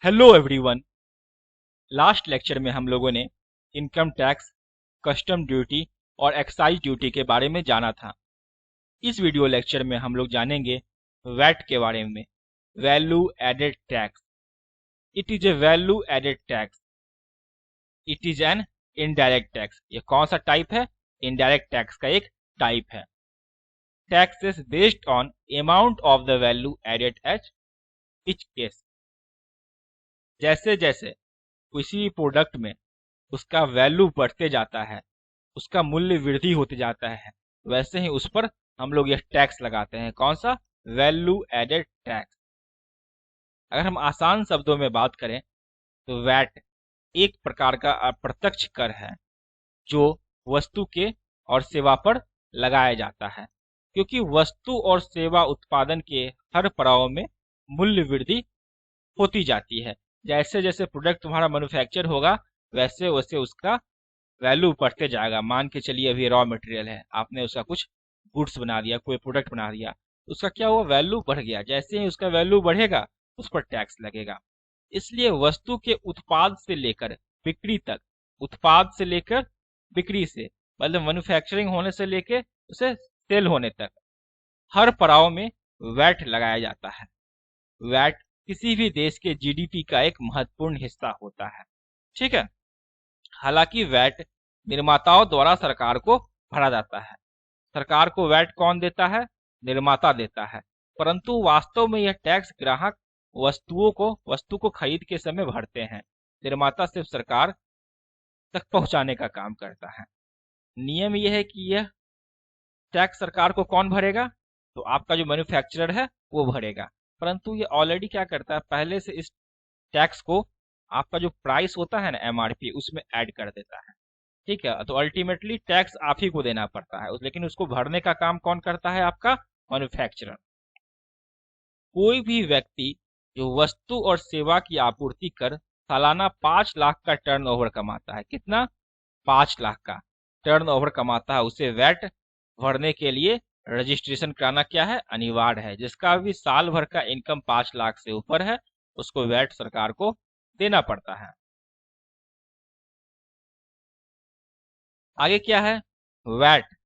Hello everyone. Last lecture में हम लोगों ने इनकम टैक्स, कस्टम ड्यूटी और एक्साइज ड्यूटी के बारे में जाना था। इस वीडियो लेक्चर में हम लोग जानेंगे वैट के बारे में, value added tax. It is a value added tax. It is an indirect tax. ये कौन सा टाइप है? इनडायरेक्ट टैक्स का एक टाइप है। Tax is based on amount of the value added at each case. जैसे जैसे किसी प्रोडक्ट में उसका वैल्यू बढ़ते जाता है, उसका मूल्य वृद्धि होते जाता है, वैसे ही उस पर हम लोग यह टैक्स लगाते हैं। कौन सा? Value added tax. अगर हम आसान शब्दों में बात करें तो वैट एक प्रकार का अप्रत्यक्ष कर है जो वस्तु के और सेवा पर लगाया जाता है, क्योंकि वस्तु और सेवा उत्पादन के हर पड़ाव में मूल्य वृद्धि होती जाती है। जैसे जैसे प्रोडक्ट तुम्हारा मैन्युफैक्चर होगा वैसे वैसे उसका वैल्यू बढ़ते जाएगा। मान के चलिए अभी रॉ मटेरियल है, आपने उसका कुछ गुड्स बना दिया, कोई प्रोडक्ट बना दिया, उसका क्या हुआ? वैल्यू बढ़ गया। जैसे ही उसका वैल्यू बढ़ेगा उस पर टैक्स लगेगा। इसलिए वस्तु के उत्पाद से लेकर बिक्री तक, उत्पाद से लेकर बिक्री से मतलब मैन्युफैक्चरिंग होने से लेकर उसे सेल होने तक हर पड़ाव में वैट लगाया जाता है। वैट किसी भी देश के जीडीपी का एक महत्वपूर्ण हिस्सा होता है। ठीक है। हालांकि वैट निर्माताओं द्वारा सरकार को भरा जाता है। सरकार को वैट कौन देता है? निर्माता देता है। परंतु वास्तव में यह टैक्स ग्राहक वस्तु को खरीद के समय भरते हैं। निर्माता सिर्फ सरकार तक पहुंचाने का काम करता है। नियम यह है कि यह टैक्स सरकार को कौन भरेगा? तो आपका जो मैन्युफैक्चरर है वो भरेगा। परंतु ये ऑलरेडी क्या करता है, पहले से इस टैक्स को आपका जो प्राइस होता है ना, एमआरपी, उसमें ऐड कर देता है। ठीक है। तो अल्टीमेटली टैक्स आप ही को देना पड़ता है, लेकिन उसको भरने का काम कौन करता है? आपका मैन्युफैक्चरर। कोई भी व्यक्ति जो वस्तु और सेवा की आपूर्ति कर सालाना 5 लाख का टर्नओवर कमाता है, कितना? 5 लाख का टर्नओवर कमाता है, उसे वैट भरने के लिए रजिस्ट्रेशन कराना क्या है? अनिवार्य है। जिसका भी साल भर का इनकम 5 लाख से ऊपर है उसको वैट सरकार को देना पड़ता है। आगे क्या है? वैट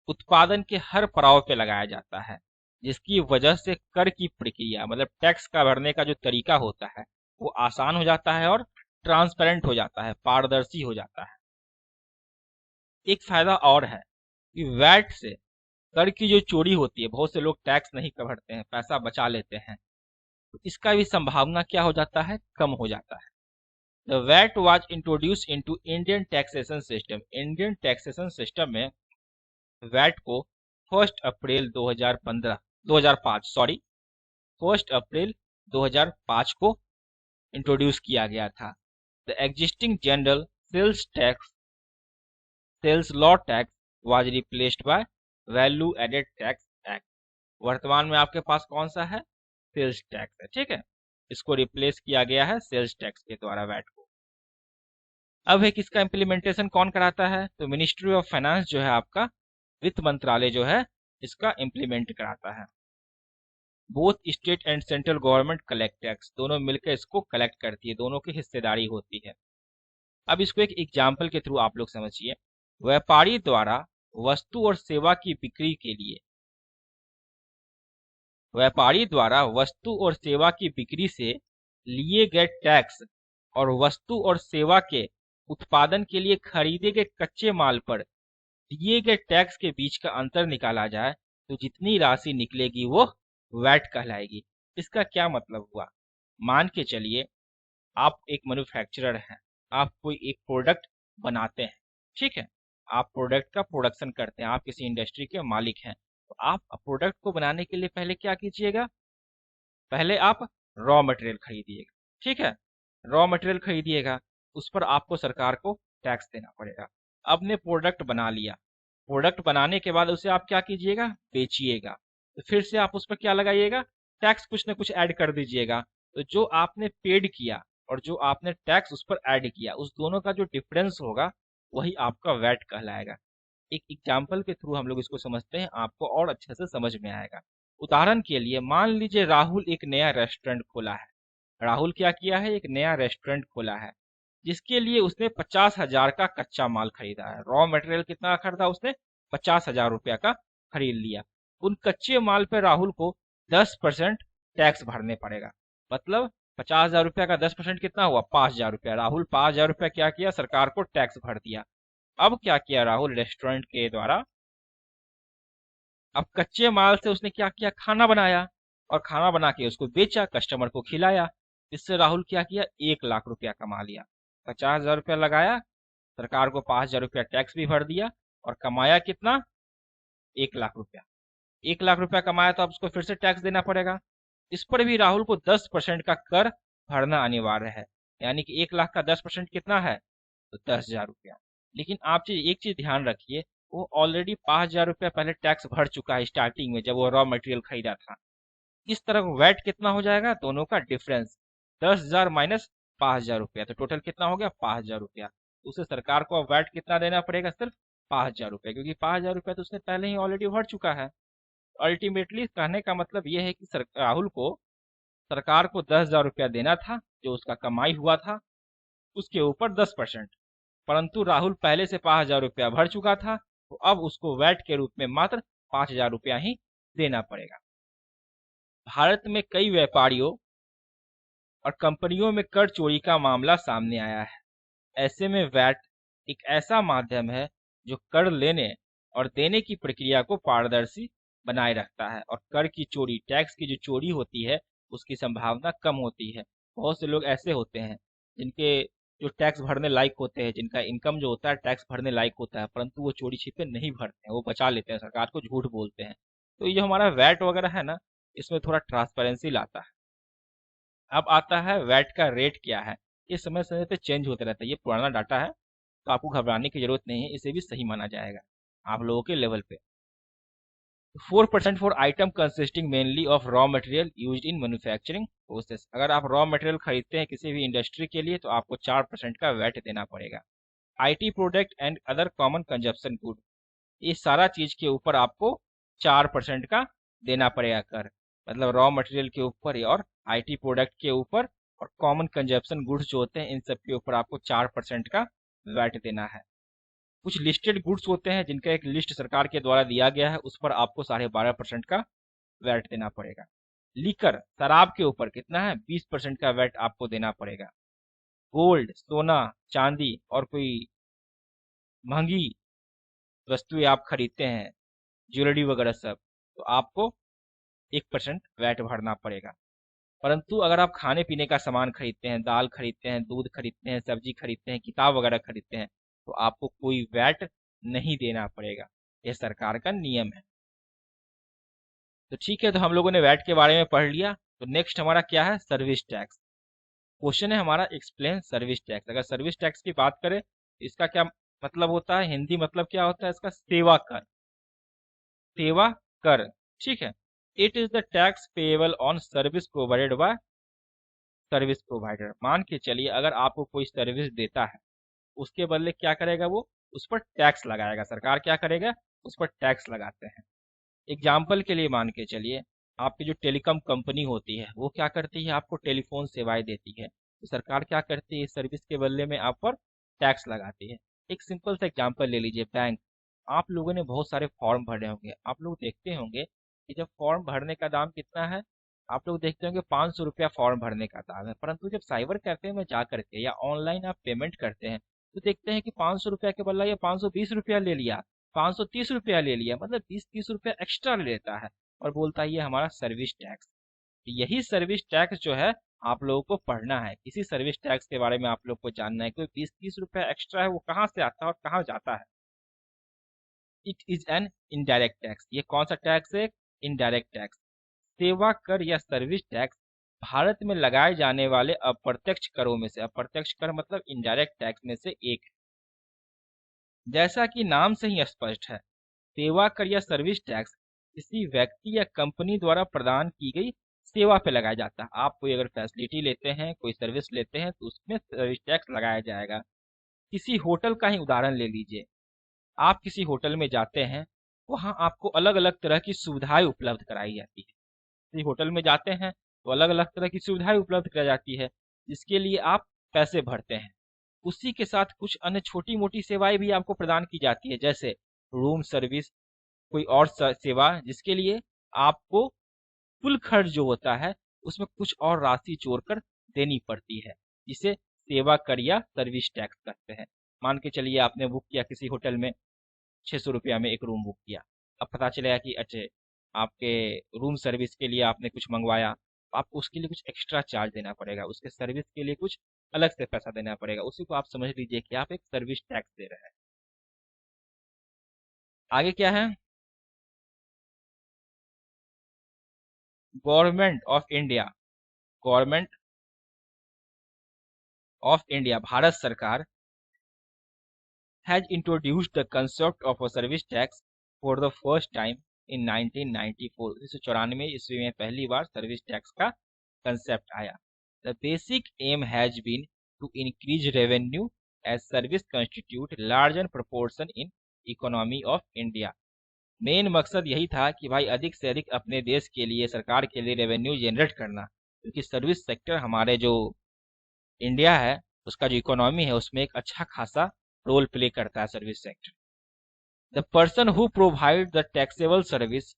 उत्पादन के हर पड़ाव पे लगाया जाता है, जिसकी वजह से कर की प्रक्रिया मतलब टैक्स का भरने का जो तरीका होता है वो आसान हो जाता है और ट्रांसपेरेंट हो जाता है, पारदर्शी हो जाता है। एक फायदा और है कि वैट से कर की जो चोरी होती है, बहुत से लोग टैक्स नहीं भरते हैं, पैसा बचा लेते हैं, तो इसका भी संभावना क्या हो जाता है? कम हो जाता है। The VAT was introduce into Indian taxation system. Indian taxation system में वैट को 1 अप्रैल 2005 1 अप्रैल 2005 को इंट्रोड्यूस किया गया था। The existing general sales law tax was replaced by value added tax act. वर्तमान में आपके पास कौन सा है? सेल्स टैक्स है। ठीक है। इसको रिप्लेस किया गया है सेल्स टैक्स के द्वारा वैट को। अब है किसका इम्प्लीमेंटेशन कौन कराता है? तो मिनिस्ट्री ऑफ फाइनेंस जो है, आपका वित्त मंत्रालय जो है, इसका इम्प्लीमेंट कराता है। Both state and central government collect tax, दोनों मिलकर इसको कलेक्ट करती है, दोनों की हिस्सेदारी होती है। अब इसको एक एग्जाम्पल के थ्रू आप लोग समझिए। व्यापारी द्वारा वस्तु और सेवा की बिक्री के लिए व्यापारी द्वारा वस्तु और सेवा की बिक्री से लिए गए टैक्स और वस्तु और सेवा के उत्पादन के लिए खरीदे गए कच्चे माल पर दिए गए टैक्स के बीच का अंतर निकाला जाए तो जितनी राशि निकलेगी वो वैट कहलाएगी। इसका क्या मतलब हुआ? मान के चलिए आप एक मैन्युफैक्चरर हैं, आप कोई एक प्रोडक्ट बनाते हैं। ठीक है। आप प्रोडक्ट का प्रोडक्शन करते हैं, आप किसी इंडस्ट्री के मालिक हैं। तो आप प्रोडक्ट को बनाने के लिए पहले क्या कीजिएगा? पहले आप रॉ मटेरियल खरीदिएगा। ठीक है। रॉ मटेरियल खरीदिएगा, उस पर आपको सरकार को टैक्स देना पड़ेगा। आपने प्रोडक्ट बना लिया, प्रोडक्ट बनाने के बाद उसे आप क्या कीजिएगा? बेचिएगा। तो फिर से आप उस पर क्या लगाइएगा? टैक्स कुछ ना कुछ ऐड कर दीजिएगा। तो जो आपने पेड किया और जो आपने टैक्स उस पर ऐड किया, उस दोनों का जो डिफरेंस होगा वही आपका वैट कहलाएगा। एक एग्जाम्पल के थ्रू हम लोग इसको समझते हैं, आपको और अच्छे से समझ में आएगा। उदाहरण के लिए मान लीजिए राहुल एक नया रेस्टोरेंट खोला है। राहुल क्या किया है, एक नया रेस्टोरेंट खोला है जिसके लिए उसने 50,000 का कच्चा माल खरीदा है। रॉ मटेरियल कितना खरीदा उसने, 50,000 रुपया का खरीद लिया। उन कच्चे माल पे राहुल को 10% टैक्स भरने पड़ेगा। मतलब 50,000 रुपया का 10% कितना हुआ, 5,000 रुपया। राहुल 5,000 रुपया क्या किया, सरकार को टैक्स भर दिया। अब क्या किया राहुल रेस्टोरेंट के द्वारा, अब कच्चे माल से उसने क्या किया, खाना बनाया, और खाना बना के उसको बेचा, कस्टमर को खिलाया। इससे राहुल क्या किया, 1 लाख रुपया कमा लिया। 50,000 रुपया लगाया, सरकार को 5,000 रुपया टैक्स भी भर दिया, और कमाया कितना, 1 लाख रुपया। 1 लाख रुपया कमाया तो अब उसको फिर से टैक्स देना पड़ेगा। इस पर भी राहुल को 10% का कर भरना अनिवार्य है। यानी कि 1 लाख का 10% कितना है, तो 10,000 रुपया। लेकिन आप एक चीज ध्यान रखिए, वो ऑलरेडी 5,000 रुपया पहले टैक्स भर चुका है स्टार्टिंग में, जब वो रॉ मटेरियल खरीदा था। इस तरफ वैट कितना हो जाएगा, दोनों का डिफरेंस 10,000 माइनस 5,000 रुपया, तो टोटल कितना हो गया, 5,000 रुपया। तो उसे सरकार को अब वैट कितना देना पड़ेगा, सिर्फ 5,000 रुपया, क्योंकि 5,000 रुपया तो उसने पहले ही ऑलरेडी भर चुका है। अल्टीमेटली कहने का मतलब यह है कि राहुल को सरकार को 10,000 रुपया देना था, जो उसका कमाई हुआ था, उसके ऊपर 10%। परंतु राहुल पहले से 5,000 रुपया भर चुका था, तो अब उसको वैट के रूप में मात्र 5,000 रुपया ही देना पड़ेगा। भारत में कई व्यापारियों और कंपनियों में कर चोरी का मामला सामने आया है। ऐसे में वैट एक ऐसा माध्यम है जो कर लेने और देने की प्रक्रिया को पारदर्शी बनाए रखता है, और कर की चोरी, टैक्स की जो चोरी होती है, उसकी संभावना कम होती है। बहुत से लोग ऐसे होते हैं जिनके जो टैक्स भरने लायक होते हैं, जिनका इनकम जो होता है टैक्स भरने लायक होता है, परंतु वो चोरी छिपे नहीं भरते हैं, वो बचा लेते हैं, सरकार को झूठ बोलते हैं। तो ये जो हमारा वैट वगैरह है ना, इसमें थोड़ा ट्रांसपेरेंसी लाता है। अब आता है वैट का रेट क्या है। ये समय समय पे चेंज होते रहता है, ये पुराना डाटा है, तो आपको घबराने की जरूरत नहीं है, इसे भी सही माना जाएगा आप लोगों के लेवल पे। 4% for item consisting mainly of raw material used in manufacturing process. अगर आप रॉ मटेरियल खरीदते हैं किसी भी इंडस्ट्री के लिए, तो आपको 4% का वैट देना पड़ेगा। IT product and other common consumption good, ये सारा चीज के ऊपर आपको 4% का देना पड़ेगा कर। मतलब रॉ मटेरियल के ऊपर और आईटी प्रोडक्ट के ऊपर और कॉमन कंजप्शन गुड्स जो होते हैं, इन सब के ऊपर आपको 4% का वैट देना है। कुछ लिस्टेड गुड्स होते हैं जिनका एक लिस्ट सरकार के द्वारा दिया गया है, उस पर आपको 12.5% का वैट देना पड़ेगा। लीकर, शराब के ऊपर कितना है, 20% का वैट आपको देना पड़ेगा। गोल्ड, सोना, चांदी और कोई महंगी वस्तुएं आप खरीदते हैं, ज्वेलरी वगैरह सब, तो आपको 1% वैट भरना पड़ेगा। परंतु अगर आप खाने पीने का सामान खरीदते हैं, दाल खरीदते हैं, दूध खरीदते हैं, सब्जी खरीदते हैं, किताब वगैरह खरीदते हैं, तो आपको कोई वैट नहीं देना पड़ेगा। यह सरकार का नियम है। तो ठीक है, तो हम लोगों ने वैट के बारे में पढ़ लिया। तो नेक्स्ट हमारा क्या है, सर्विस टैक्स। क्वेश्चन है हमारा, एक्सप्लेन सर्विस टैक्स। अगर सर्विस टैक्स की बात करें तो इसका क्या मतलब होता है, हिंदी मतलब क्या होता है इसका, सेवा कर। सेवा कर, ठीक है। It is the tax payable on service provided by service provider. मान के चलिए अगर आपको कोई सर्विस देता है, उसके बदले क्या करेगा, वो उस पर टैक्स लगाएगा। सरकार क्या करेगा, उस पर टैक्स लगाते हैं। एग्जाम्पल के लिए मान के चलिए, आपकी जो टेलीकॉम कंपनी होती है, वो क्या करती है, आपको टेलीफोन सेवाएं देती है, तो सरकार क्या करती है, इस सर्विस के बदले में आप पर टैक्स लगाती है। एक सिंपल सा एग्जाम्पल ले लीजिए, बैंक। आप लोगों ने बहुत सारे फॉर्म भरे होंगे, आप लोग देखते होंगे कि जब फॉर्म भरने का दाम कितना है, आप लोग देखते होंगे 500 रुपया फॉर्म भरने का दाम है। परंतु जब साइबर कैफे में जा करके या ऑनलाइन आप पेमेंट करते हैं, तो देखते हैं कि 500 रुपया के बदला ये 520 रुपया ले लिया, 530 रुपया ले लिया, मतलब 20-30 रुपया एक्स्ट्रा ले लेता है, और बोलता है ये हमारा सर्विस टैक्स। यही सर्विस टैक्स जो है आप लोगों को पढ़ना है, इसी सर्विस टैक्स के बारे में आप लोग को जानना है कि 20-30 रुपया एक्स्ट्रा है वो कहाँ से आता है और कहाँ जाता है। It is an indirect tax. ये कौन सा टैक्स है, इनडायरेक्ट टैक्स। सेवा कर या सर्विस टैक्स भारत में लगाए जाने वाले अप्रत्यक्ष करों में से, अप्रत्यक्ष कर मतलब इनडायरेक्ट टैक्स में से एक है। जैसा कि नाम से ही स्पष्ट है, सेवा कर या सर्विस टैक्स किसी व्यक्ति या कंपनी द्वारा प्रदान की गई सेवा पे लगाया जाता है। आप कोई अगर फैसिलिटी लेते हैं, कोई सर्विस लेते हैं, तो उसमें सर्विस टैक्स लगाया जाएगा। किसी होटल का ही उदाहरण ले लीजिए, आप किसी होटल में जाते हैं, वहाँ आपको अलग अलग तरह की सुविधाएं उपलब्ध कराई जाती है। किसी होटल में जाते हैं तो अलग अलग तरह की सुविधाएं उपलब्ध कराई जाती है जिसके लिए आप पैसे भरते हैं। उसी के साथ कुछ अन्य छोटी मोटी सेवाएं भी आपको प्रदान की जाती है, जैसे रूम सर्विस, कोई और सेवा जिसके लिए आपको कुल खर्च जो होता है उसमें कुछ और राशि जोड़कर देनी पड़ती है, जिसे सेवा कर या सर्विस टैक्स कहते हैं। मान के चलिए आपने बुक किया किसी होटल में, 600 रुपया में एक रूम बुक किया। अब पता चलेगा कि अच्छे आपके रूम सर्विस के लिए आपने कुछ मंगवाया, तो आपको उसके लिए कुछ एक्स्ट्रा चार्ज देना पड़ेगा, उसके सर्विस के लिए कुछ अलग से पैसा देना पड़ेगा। उसी को आप समझ लीजिए कि आप एक सर्विस टैक्स दे रहे हैं। आगे क्या है? Government of India, government of India, Bharat सरकार has introduced the concept of a service tax for the first time in 1994। 1994 ईस्वी में पहली बार सर्विस टैक्स का कंसेप्ट आया। The basic aim has been to increase revenue as service constitute larger proportion in economy of India। Main मकसद यही था कि भाई अधिक से अधिक अपने देश के लिए, सरकार के लिए रेवेन्यू जनरेट करना, क्योंकि सर्विस सेक्टर हमारे जो इंडिया है उसका जो इकोनॉमी है उसमें एक अच्छा खासा रोल प्ले करता है service sector. The person who provide the taxable service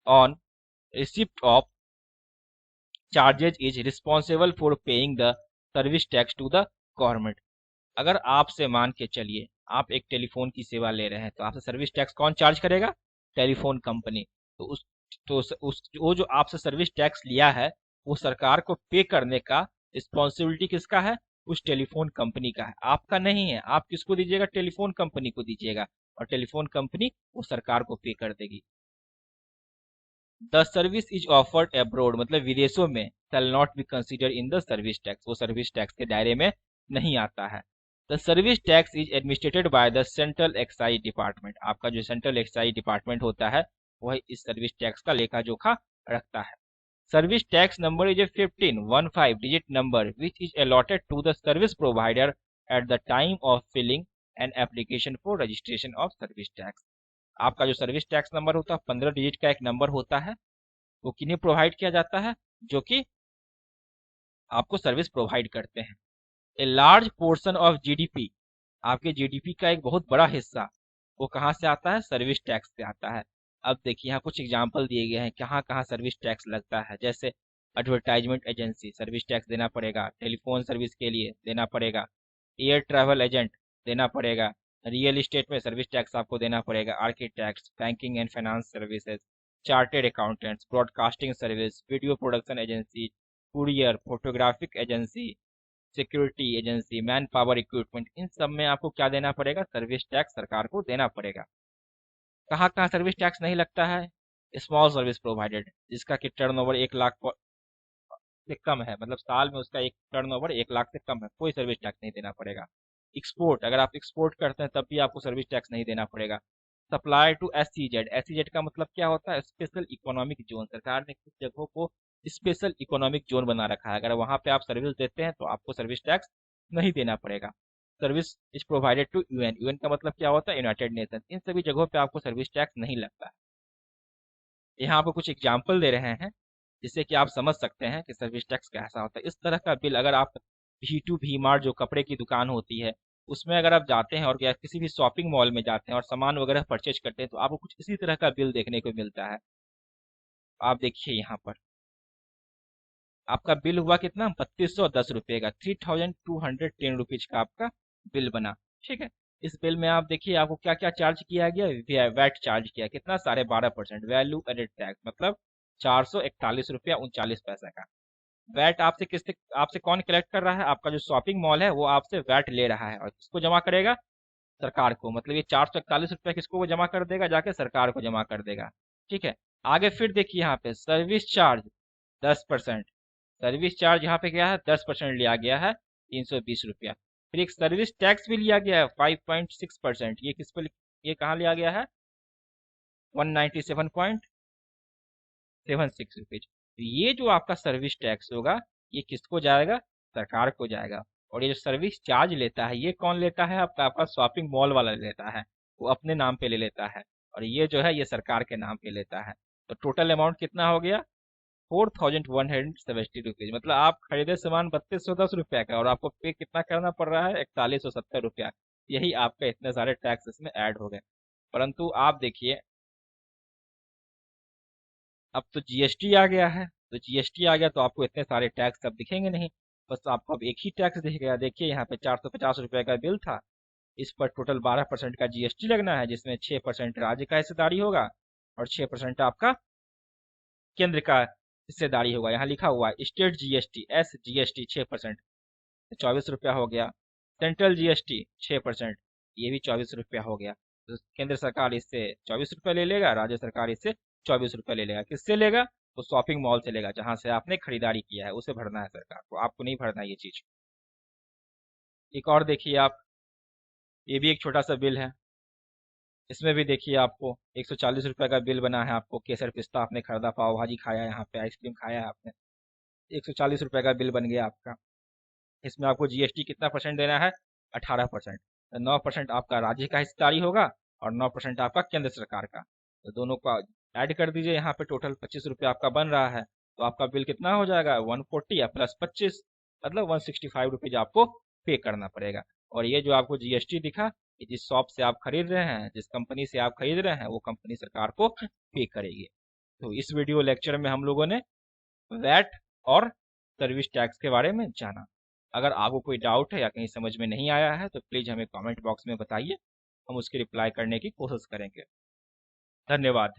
on receipt of charges is responsible for paying the service tax to the government. अगर आपसे मान के चलिए आप एक टेलीफोन की सेवा ले रहे हैं, तो आपसे सर्विस टैक्स कौन चार्ज करेगा? Telephone company. उस वो जो आपसे सर्विस टैक्स लिया है वो सरकार को पे करने का रिस्पॉन्सिबिलिटी किसका है? उस टेलीफोन कंपनी का है, आपका नहीं है। आप किसको दीजिएगा? टेलीफोन कंपनी को दीजिएगा, और टेलीफोन कंपनी वो सरकार को पे कर देगी। The service is offered abroad, मतलब विदेशों में, shall not be consider in the service tax, वो सर्विस टैक्स के दायरे में नहीं आता है। The service tax is administrated by the central excise department. आपका जो सेंट्रल एक्साइज डिपार्टमेंट होता है वह इस सर्विस टैक्स का लेखा जोखा रखता है। Service tax number is a 15 digit number which is allotted to the service provider at the time of filling an application for registration of service tax। आपका जो सर्विस टैक्स नंबर होता है 15 digit का एक नंबर होता है, वो किन्हें प्रोवाइड किया जाता है? जो कि आपको सर्विस प्रोवाइड करते हैं। A large portion of GDP, आपके जीडीपी का एक बहुत बड़ा हिस्सा वो कहाँ से आता है? सर्विस टैक्स से आता है। अब देखिए यहाँ कुछ एग्जाम्पल दिए गए हैं कहाँ कहाँ सर्विस टैक्स लगता है। जैसे एडवर्टाइजमेंट एजेंसी, सर्विस टैक्स देना पड़ेगा। टेलीफोन सर्विस के लिए देना पड़ेगा। एयर ट्रैवल एजेंट देना पड़ेगा। रियल इस्टेट में सर्विस टैक्स आपको देना पड़ेगा। Architects, banking and finance services, chartered accountants, broadcasting service, video production agency, courier, photographic agency, security agency, man power equipment, इन सब में आपको क्या देना पड़ेगा? सर्विस टैक्स सरकार को देना पड़ेगा। कहाँ कहाँ सर्विस टैक्स नहीं लगता है? स्मॉल सर्विस प्रोवाइडेड, जिसका कि टर्नओवर 1 लाख से कम है, मतलब साल में उसका एक टर्नओवर 1 लाख से कम है, कोई सर्विस टैक्स नहीं देना पड़ेगा। एक्सपोर्ट, अगर आप एक्सपोर्ट करते हैं तब भी आपको सर्विस टैक्स नहीं देना पड़ेगा। सप्लाई टू एससीजेड, एससीजेड का मतलब क्या होता है? Special economic zone. सरकार ने कुछ जगहों को स्पेशल इकोनॉमिक जोन बना रखा है, अगर वहां पे आप सर्विस देते हैं तो आपको सर्विस टैक्स नहीं देना पड़ेगा। Service is provided to UN, UN का मतलब क्या होता है? United nation. इन सभी जगहों पे आपको सर्विस टैक्स नहीं लगता है। यहाँ आपको कुछ एग्जाम्पल दे रहे हैं जिससे कि आप समझ सकते हैं कि सर्विस टैक्स कैसा होता है। इस तरह का बिल अगर आप V2V मार्ट जो कपड़े की दुकान होती है उसमें अगर आप जाते हैं और या किसी भी शॉपिंग मॉल में जाते हैं और सामान वगैरह परचेज करते हैं तो आपको कुछ इसी तरह का बिल देखने को मिलता है। आप देखिए यहाँ पर आपका बिल हुआ कितना? 3210 रुपये का, 3210 रुपीज का आपका बिल बना। ठीक है, इस बिल में आप देखिए आपको क्या क्या चार्ज किया गया? वैट चार्ज किया, कितना? 12.5%, वैल्यू एडेड टैक्स, मतलब 441 रुपया 39 पैसा का। वैट आपसे आपसे कौन कलेक्ट कर रहा है? आपका जो शॉपिंग मॉल है वो आपसे वैट ले रहा है और किसको जमा करेगा? सरकार को। मतलब ये 441 रुपया किसको वो जमा कर देगा? जाके सरकार को जमा कर देगा। ठीक है, आगे फिर देखिए यहाँ पे सर्विस चार्ज 10%, सर्विस चार्ज यहाँ पे क्या है? 10% लिया गया है, 320 रुपया। फिर एक सर्विस टैक्स भी लिया गया है 5.6%, ये किस पे? ये कहाँ लिया गया है? 197.76 रुपीज। तो ये जो आपका सर्विस टैक्स होगा ये किसको जाएगा? सरकार को जाएगा। और ये जो सर्विस चार्ज लेता है ये कौन लेता है? आपका शॉपिंग मॉल वाला लेता है, वो अपने नाम पे ले लेता है, और ये जो है ये सरकार के नाम पे लेता है। तो टोटल अमाउंट कितना हो गया? ₹4170, मतलब आप खरीदे सामान 3210 रुपया का और आपको पे कितना करना पड़ रहा है, 4170 रुपया। यही आपका इतने सारे टैक्स इसमें ऐड हो गए। परंतु आप देखिए, अब तो जीएसटी आ गया है, तो जीएसटी आ गया तो आपको इतने सारे टैक्स अब दिखेंगे नहीं। बस आपको अब एक ही टैक्स दिखेगा। देखिए यहाँ पे 450 रुपये का बिल था, इस पर टोटल 12% का जीएसटी लगना है, जिसमें 6% राज्य का हिस्सेदारी होगा और 6% आपका केंद्र का हिस्सेदारी होगा। यहाँ लिखा हुआ है स्टेट जीएसटी, एस जीएसटी 6%, 24 रुपया हो गया। सेंट्रल जीएसटी 6%, ये भी 24 रुपया हो गया। तो केंद्र सरकार इससे 24 रुपया ले लेगा, राज्य सरकार इससे 24 रुपया ले लेगा। किससे लेगा? तो शॉपिंग मॉल से लेगा, जहां से आपने खरीदारी किया है उसे भरना है सरकार को, आपको नहीं भरना ये चीज। एक और देखिए आप, ये भी एक छोटा सा बिल है। इसमें भी देखिए आपको 140 रुपये का बिल बना है। आपको केसर पिस्ता आपने खरीदा, पाव भाजी खाया, यहाँ पे आइसक्रीम खाया है आपने, 140 रुपये का बिल बन गया आपका। इसमें आपको जीएसटी कितना परसेंट देना है? 18%। 9% आपका राज्य का हिस्सेदारी होगा और 9% आपका केंद्र सरकार का। तो दोनों का ऐड कर दीजिए, यहाँ पे टोटल 25 रुपया आपका बन रहा है। तो आपका बिल कितना हो जाएगा? 140 या प्लस 25, मतलब 165 रुपीज आपको पे करना पड़ेगा। और ये जो आपको जीएसटी दिखा, ये जिस शॉप से आप खरीद रहे हैं, जिस कंपनी से आप खरीद रहे हैं, वो कंपनी सरकार को पे करेगी। तो इस वीडियो लेक्चर में हम लोगों ने वैट और सर्विस टैक्स के बारे में जाना। अगर आपको कोई डाउट है या कहीं समझ में नहीं आया है तो प्लीज़ हमें कमेंट बॉक्स में बताइए, हम उसकी रिप्लाई करने की कोशिश करेंगे। धन्यवाद।